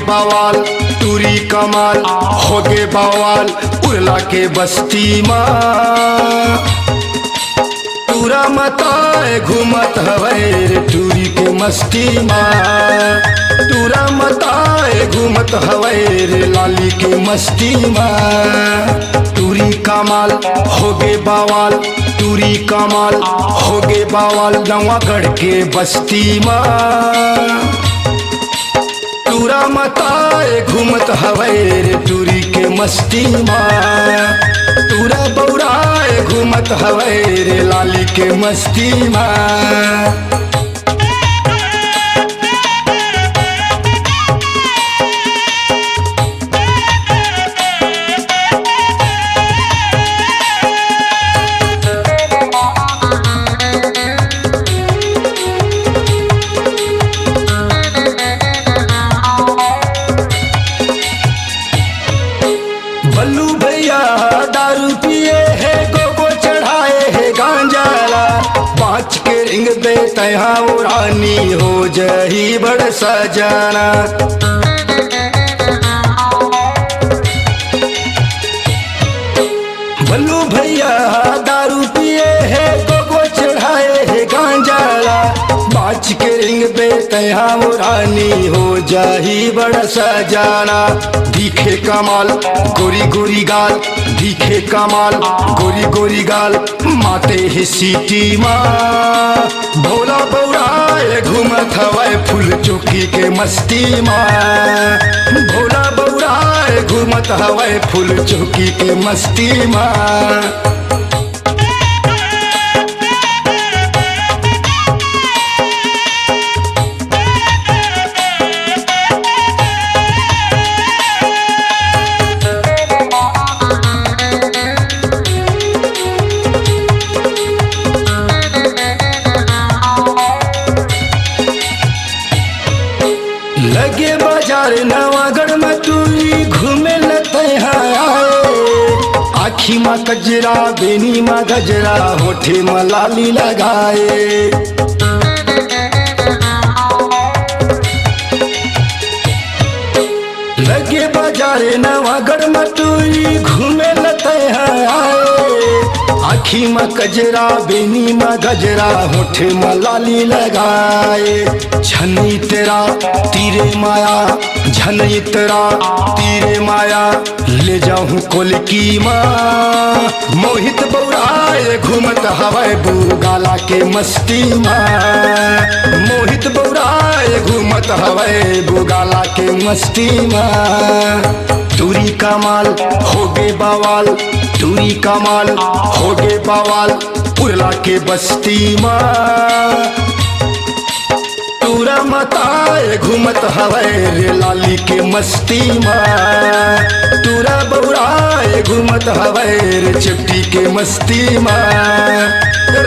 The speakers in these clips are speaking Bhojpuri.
बवाल टूरी कमाल होगे बवाल उड़ला के बस्ती माँ टूरा मताए घूमत हवे रे टूरी के मस्ती माँ टूरा मताए घूमत हवे रे लाली के मस्ती माँ टूरी कमाल होगे बवाल टूरी कमाल होगे बवाल नवागढ़ के बस्ती माँ टूरा मताए घूमत हवे रे टूरी के मस्ती माँ टूरा बौराए घूमत हवे रे लाली के मस्ती माँ बल्लू भैया दारू पिए है गोगो चढ़ाए है गांजाला पाँच के रिंग दे तया रानी हो जही बड़ सजाना बल्लू भैया दारू पिए है गोगो चढ़ाए है गांजाला पाँच के रिंग दे तया रानी हो जाही बड़ा सजाना दिखे कमाल गोरी गोरी गाल दिखे कमाल गोरी गोरी गाल माते ही सीटी माँ भोला बौराए घूमत हवाए फूल चौकी के मस्ती माँ भोला बौराए घूमत हवाए फूल चौकी के मस्ती माँ लगे बाजार नवागढ़ में टूरी घूमे लते आए आखी माँ कजरा बेनी माँ गजरा होठे माँ लाली लगाए लगे बाजार नवागढ़ में टूरी घूमे लते आए आखी माँ कजरा बेनी माँ गजरा होठे माँ लाली लगाए झनी तेरा तीरे माया झनी तेरा तीरे माया ले जाऊं कोलकी माँ मोहित बौराए घूमत हवाए बुगाला के मस्ती माँ मोहित बौराए घूमत हवाए बुगाला के मस्ती माँ टूरी कमाल होगे बवाल टूरी कमाल होगे बवाल उड़ला के बस्ती माँ टूरा मताए घूमत हवे रे लाली के मस्ती माँ टूरा बौराए घूमत हवे रे चिपटी के मस्ती माँ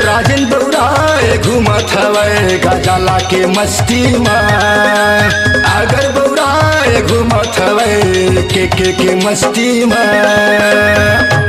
राजन बौराए घूमत हवे गजाला के मस्ती माँ अगर बौराए घूमत हवे के मस्ती माँ।